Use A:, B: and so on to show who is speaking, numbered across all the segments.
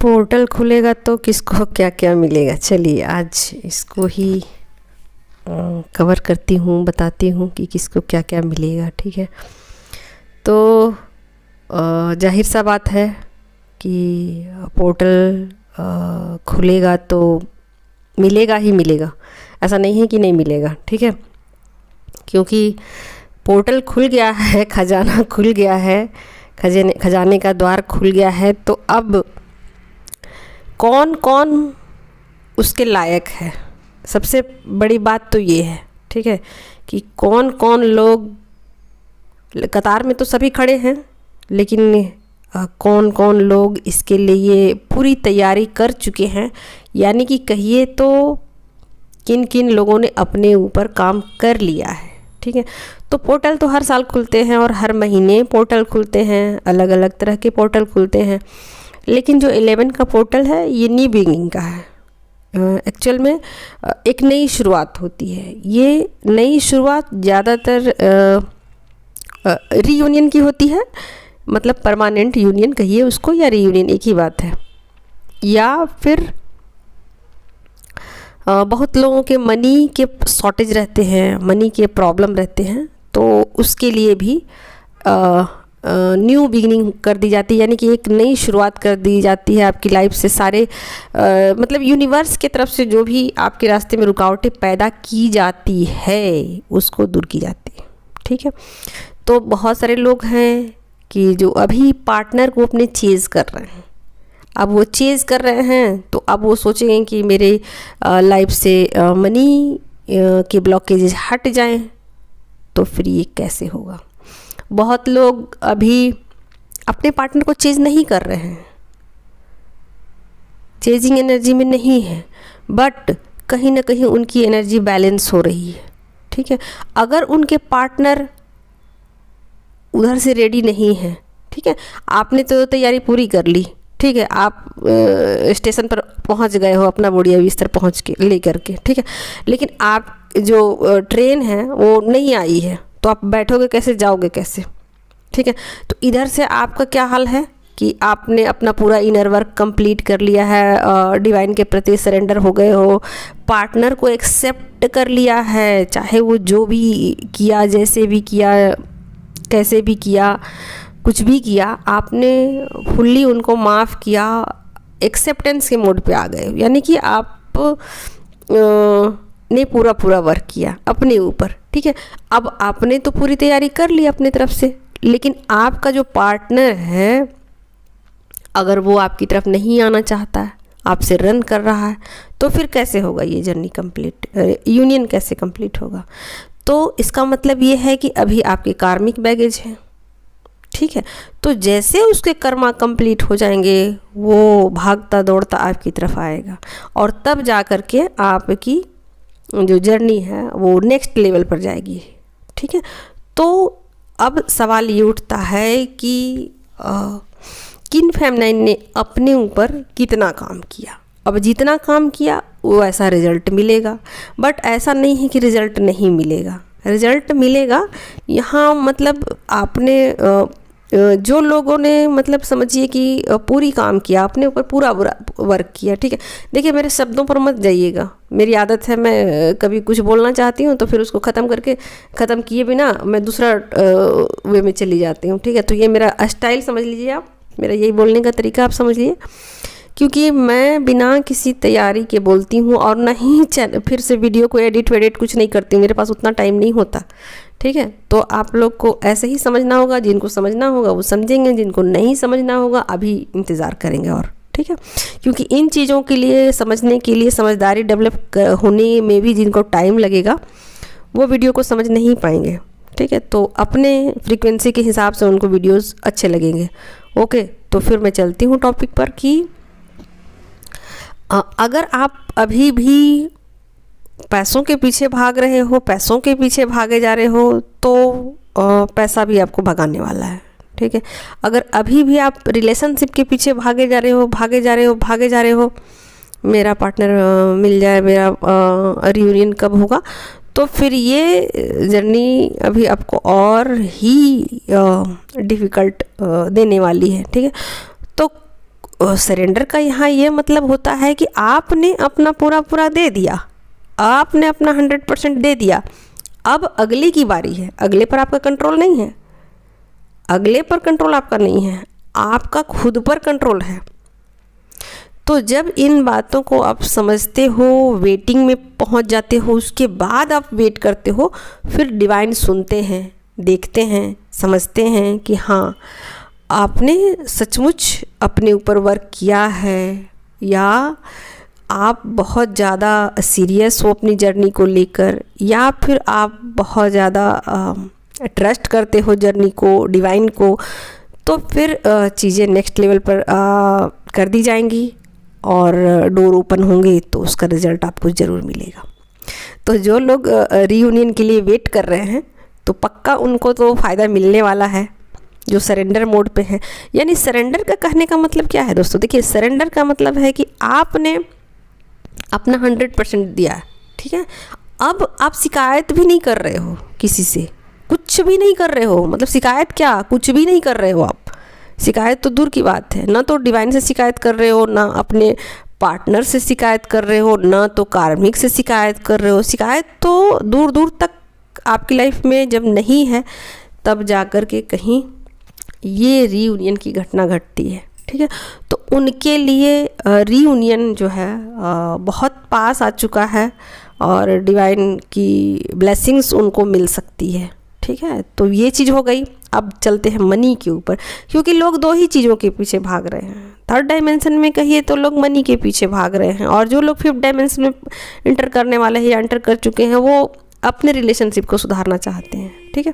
A: Portal खुलेगा तो किसको क्या क्या मिलेगा। चलिए आज इसको ही कवर करती हूँ, बताती हूँ कि किसको क्या क्या मिलेगा। ठीक है, तो जाहिर सा बात है कि पोर्टल खुलेगा तो मिलेगा ही मिलेगा, ऐसा नहीं है कि नहीं मिलेगा। ठीक है, क्योंकि पोर्टल खुल गया है, खजाना खुल गया है, खजाने का द्वार खुल गया है, तो अब कौन कौन उसके लायक है। सबसे बड़ी बात तो ये है, ठीक है, कि कौन कौन लोग, कतार में तो सभी खड़े हैं, लेकिन कौन कौन लोग इसके लिए पूरी तैयारी कर चुके हैं, यानी कि कहिए तो किन किन लोगों ने अपने ऊपर काम कर लिया है। ठीक है, तो पोर्टल तो हर साल खुलते हैं और हर महीने पोर्टल खुलते हैं, अलग अलग तरह के पोर्टल खुलते हैं, लेकिन जो 11 का पोर्टल है ये न्यू बिगिनिंग का है। एक्चुअल में एक नई शुरुआत होती है। ये नई शुरुआत ज़्यादातर रीयूनियन की होती है, मतलब परमानेंट यूनियन कहिए उसको या रीयूनियन, एक ही बात है। या फिर बहुत लोगों के मनी के शॉर्टेज रहते हैं, मनी के प्रॉब्लम रहते हैं, तो उसके लिए भी न्यू बिगिनिंग कर दी जाती है, यानी कि एक नई शुरुआत कर दी जाती है आपकी लाइफ से। सारे मतलब यूनिवर्स की तरफ से जो भी आपके रास्ते में रुकावटें पैदा की जाती है उसको दूर की जाती है। ठीक है, तो बहुत सारे लोग हैं कि जो अभी पार्टनर को अपने चेज़ कर रहे हैं, अब वो चेज़ कर रहे हैं, तो अब वो सोचेंगे कि मेरे लाइफ से मनी के ब्लॉकेजेस हट जाएं, तो फिर ये कैसे होगा। बहुत लोग अभी अपने पार्टनर को चेज़ नहीं कर रहे हैं, चेजिंग एनर्जी में नहीं है, बट कहीं ना कहीं उनकी एनर्जी बैलेंस हो रही है। ठीक है, अगर उनके पार्टनर उधर से रेडी नहीं है, ठीक है, आपने तो तैयारी पूरी कर ली, ठीक है, आप स्टेशन पर पहुंच गए हो अपना बोड़िया बिस्तर पहुंच के लेकर के, ठीक है, लेकिन आप जो ट्रेन है वो नहीं आई है, तो आप बैठोगे कैसे, जाओगे कैसे। ठीक है, तो इधर से आपका क्या हाल है कि आपने अपना पूरा इनर वर्क कंप्लीट कर लिया है, डिवाइन के प्रति सरेंडर हो गए हो, पार्टनर को एक्सेप्ट कर लिया है, चाहे वो जो भी किया, जैसे भी किया, कैसे भी किया, कुछ भी किया, आपने फुल्ली उनको माफ़ किया, एक्सेप्टेंस के मोड पे आ गए, यानी कि आप ने पूरा वर्क किया अपने ऊपर। ठीक है, अब आपने तो पूरी तैयारी कर ली अपनी तरफ से, लेकिन आपका जो पार्टनर है अगर वो आपकी तरफ नहीं आना चाहता है, आपसे रन कर रहा है, तो फिर कैसे होगा ये जर्नी कंप्लीट, यूनियन कैसे कंप्लीट होगा। तो इसका मतलब ये है कि अभी आपके कार्मिक बैगेज हैं। ठीक है, तो जैसे उसके कर्मा कंप्लीट हो जाएंगे वो भागता दौड़ता आपकी तरफ आएगा, और तब जा कर के आपकी जो जर्नी है वो नेक्स्ट लेवल पर जाएगी। ठीक है, तो अब सवाल ये उठता है कि किन फेमिनाइन ने अपने ऊपर कितना काम किया। अब जितना काम किया वो ऐसा रिजल्ट मिलेगा, बट ऐसा नहीं है कि रिजल्ट नहीं मिलेगा, रिजल्ट मिलेगा। यहाँ मतलब आपने जो लोगों ने मतलब समझिए कि पूरी काम किया, अपने ऊपर पूरा वर्क किया। ठीक है, देखिए मेरे शब्दों पर मत जाइएगा, मेरी आदत है, मैं कभी कुछ बोलना चाहती हूँ तो फिर उसको ख़त्म किए बिना मैं दूसरा वे में चली जाती हूँ। ठीक है, तो ये मेरा स्टाइल समझ लीजिए, आप मेरा यही बोलने का तरीका आप समझ लीजिए, क्योंकि मैं बिना किसी तैयारी के बोलती हूँ, और ना ही फिर से वीडियो को एडिट वेडिट कुछ नहीं करती हूँ, मेरे पास उतना टाइम नहीं होता। ठीक है, तो आप लोग को ऐसे ही समझना होगा, जिनको समझना होगा वो समझेंगे, जिनको नहीं समझना होगा अभी इंतज़ार करेंगे। और ठीक है, क्योंकि इन चीज़ों के लिए, समझने के लिए, समझदारी डेवलप होने में भी जिनको टाइम लगेगा वो वीडियो को समझ नहीं पाएंगे। ठीक है, तो अपने फ्रीक्वेंसी के हिसाब से उनको वीडियोस अच्छे लगेंगे। ओके, तो फिर मैं चलती हूँ टॉपिक पर कि अगर आप अभी भी पैसों के पीछे भाग रहे हो, पैसों के पीछे भागे जा रहे हो, तो पैसा भी आपको भगाने वाला है। ठीक है, अगर अभी भी आप रिलेशनशिप के पीछे भागे जा रहे हो, मेरा पार्टनर मिल जाए, मेरा रियूनियन कब होगा, तो फिर ये जर्नी अभी आपको और ही डिफ़िकल्ट देने वाली है। ठीक है, तो सरेंडर का यहाँ ये मतलब होता है कि आपने अपना पूरा पूरा दे दिया, आपने अपना 100% दे दिया। अब अगले की बारी है, अगले पर आपका कंट्रोल नहीं है, अगले पर कंट्रोल आपका नहीं है, आपका खुद पर कंट्रोल है। तो जब इन बातों को आप समझते हो, वेटिंग में पहुंच जाते हो, उसके बाद आप वेट करते हो, फिर डिवाइन सुनते हैं, देखते हैं, समझते हैं कि हाँ आपने सचमुच अपने ऊपर वर्क किया है, या आप बहुत ज़्यादा सीरियस हो अपनी जर्नी को लेकर, या फिर आप बहुत ज़्यादा ट्रस्ट करते हो जर्नी को, डिवाइन को। तो फिर चीज़ें नेक्स्ट लेवल पर कर दी जाएंगी और डोर ओपन होंगे, तो उसका रिज़ल्ट आपको ज़रूर मिलेगा। तो जो लोग रीयूनियन के लिए वेट कर रहे हैं, तो पक्का उनको तो फ़ायदा मिलने वाला है, जो सरेंडर मोड पे है। यानी सरेंडर का कहने का मतलब क्या है दोस्तों? देखिए, सरेंडर का मतलब है कि आपने अपना 100% दिया है, ठीक है। अब आप शिकायत भी नहीं कर रहे हो किसी से, कुछ भी नहीं कर रहे हो। मतलब शिकायत क्या, कुछ भी नहीं कर रहे हो आप। शिकायत तो दूर की बात है, ना तो डिवाइन से शिकायत कर रहे हो, ना अपने पार्टनर से शिकायत कर रहे हो, ना तो कार्मिक से शिकायत कर रहे हो। शिकायत तो दूर दूर तक आपकी लाइफ में जब नहीं है, तब जा कर के कहीं ये रीयूनियन की घटना घटती है, ठीक है। तो उनके लिए रीयूनियन जो है बहुत पास आ चुका है, और डिवाइन की ब्लेसिंग्स उनको मिल सकती है, ठीक है। तो ये चीज़ हो गई। अब चलते हैं मनी के ऊपर, क्योंकि लोग दो ही चीज़ों के पीछे भाग रहे हैं। थर्ड डायमेंशन में कहिए तो लोग मनी के पीछे भाग रहे हैं, और जो लोग फिफ्थ डायमेंशन में इंटर करने वाले हैं या इंटर कर चुके हैं, वो अपने रिलेशनशिप को सुधारना चाहते हैं, ठीक है।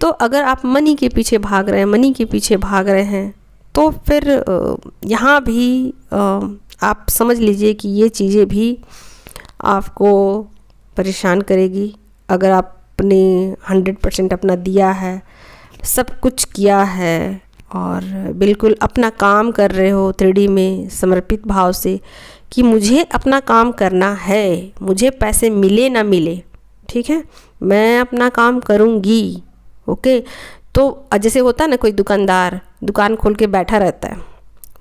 A: तो अगर आप मनी के पीछे भाग रहे हैं, मनी के पीछे भाग रहे हैं, तो फिर यहाँ भी आप समझ लीजिए कि ये चीज़ें भी आपको परेशान करेगी। अगर आपने 100% अपना दिया है, सब कुछ किया है, और बिल्कुल अपना काम कर रहे हो 3D में समर्पित भाव से कि मुझे अपना काम करना है, मुझे पैसे मिले ना मिले, ठीक है, मैं अपना काम करूँगी, ओके। तो जैसे होता है ना, कोई दुकानदार दुकान खोल के बैठा रहता है,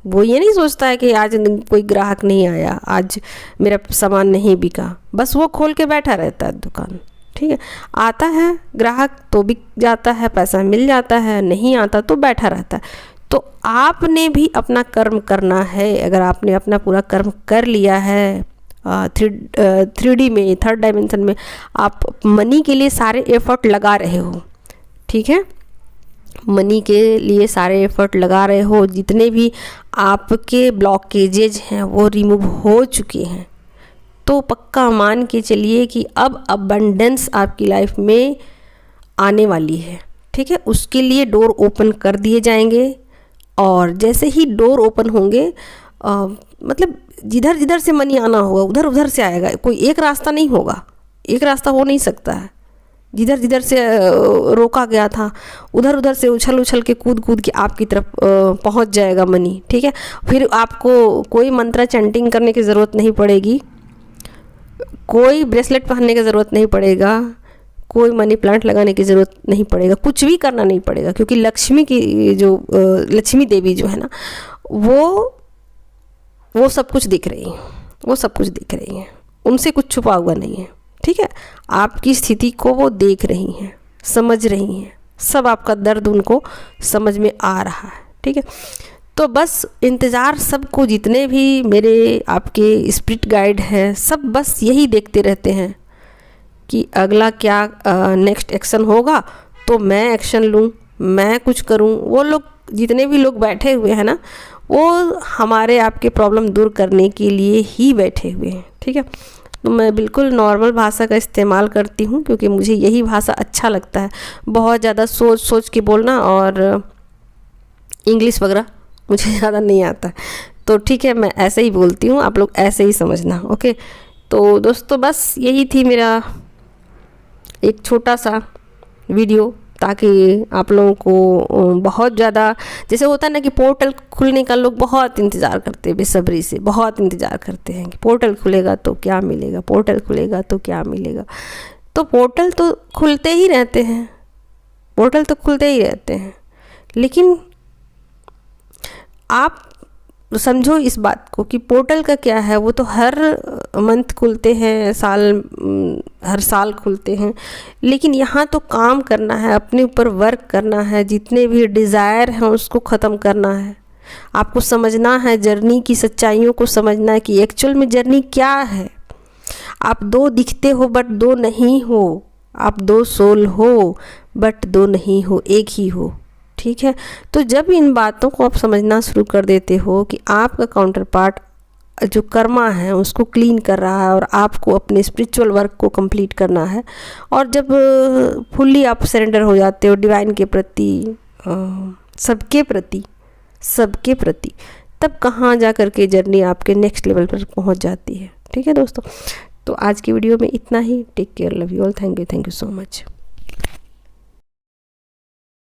A: वो ये नहीं सोचता है कि आज कोई ग्राहक नहीं आया, आज मेरा सामान नहीं बिका, बस वो खोल के बैठा रहता है दुकान, ठीक है। आता है ग्राहक तो बिक जाता है, पैसा मिल जाता है, नहीं आता तो बैठा रहता है। तो आपने भी अपना कर्म करना है। अगर आपने अपना पूरा कर्म कर लिया है 3D में, थर्ड डायमेंशन में, आप मनी के लिए सारे एफर्ट लगा रहे हो, ठीक है, मनी के लिए सारे एफर्ट लगा रहे हो, जितने भी आपके ब्लॉकेजेज हैं वो रिमूव हो चुके हैं, तो पक्का मान के चलिए कि अब अबंडेंस आपकी लाइफ में आने वाली है, ठीक है। उसके लिए डोर ओपन कर दिए जाएंगे, और जैसे ही डोर ओपन होंगे मतलब जिधर जिधर से मनी आना होगा उधर उधर से आएगा, कोई एक रास्ता नहीं होगा, एक रास्ता हो नहीं सकता है। जिधर जिधर से रोका गया था उधर उधर से उछल उछल के कूद कूद के आपकी तरफ पहुंच जाएगा मनी, ठीक है। फिर आपको कोई मंत्र चैंटिंग करने की ज़रूरत नहीं पड़ेगी, कोई ब्रेसलेट पहनने की ज़रूरत नहीं पड़ेगा, कोई मनी प्लांट लगाने की ज़रूरत नहीं पड़ेगा, कुछ भी करना नहीं पड़ेगा, क्योंकि लक्ष्मी की जो लक्ष्मी देवी जो है ना, वो सब कुछ दिख रही है, वो सब कुछ दिख रही है, उनसे कुछ छुपा हुआ नहीं है, ठीक है। आपकी स्थिति को वो देख रही हैं, समझ रही हैं, सब आपका दर्द उनको समझ में आ रहा है, ठीक है। तो बस इंतज़ार सबको, जितने भी मेरे आपके स्पिरिट गाइड हैं, सब बस यही देखते रहते हैं कि अगला क्या नेक्स्ट एक्शन होगा, तो मैं एक्शन लूँ, मैं कुछ करूँ। वो लोग, जितने भी लोग बैठे हुए हैं ना, वो हमारे आपके प्रॉब्लम दूर करने के लिए ही बैठे हुए हैं, ठीक है। तो मैं बिल्कुल नॉर्मल भाषा का इस्तेमाल करती हूँ, क्योंकि मुझे यही भाषा अच्छा लगता है। बहुत ज़्यादा सोच सोच के बोलना और इंग्लिश वगैरह मुझे ज़्यादा नहीं आता, तो ठीक है, मैं ऐसे ही बोलती हूँ, आप लोग ऐसे ही समझना, ओके। तो दोस्तों, बस यही थी मेरा एक छोटा सा वीडियो, ताकि आप लोगों को बहुत ज़्यादा, जैसे होता है ना कि पोर्टल खुलने का लोग बहुत इंतज़ार करते हैं, बेसब्री से बहुत इंतज़ार करते हैं कि पोर्टल खुलेगा तो क्या मिलेगा, पोर्टल खुलेगा तो क्या मिलेगा। तो पोर्टल तो खुलते ही रहते हैं, पोर्टल तो खुलते ही रहते हैं, लेकिन आप समझो इस बात को कि पोर्टल का क्या है, वो तो हर मंथ खुलते हैं, हर साल खुलते हैं, लेकिन यहाँ तो काम करना है, अपने ऊपर वर्क करना है, जितने भी डिज़ायर हैं उसको ख़त्म करना है। आपको समझना है, जर्नी की सच्चाइयों को समझना है कि एक्चुअल में जर्नी क्या है। आप दो दिखते हो बट दो नहीं हो, आप दो सोल हो बट दो नहीं हो, एक ही हो, ठीक है। तो जब इन बातों को आप समझना शुरू कर देते हो कि आपका काउंटर पार्ट जो कर्मा है उसको क्लीन कर रहा है और आपको अपने स्पिरिचुअल वर्क को कंप्लीट करना है, और जब फुल्ली आप सरेंडर हो जाते हो डिवाइन के प्रति, सबके प्रति, तब कहाँ जा कर के जर्नी आपके नेक्स्ट लेवल पर पहुँच जाती है। ठीक है दोस्तों, तो आज की वीडियो में इतना ही। Take care, love you all, thank you so much.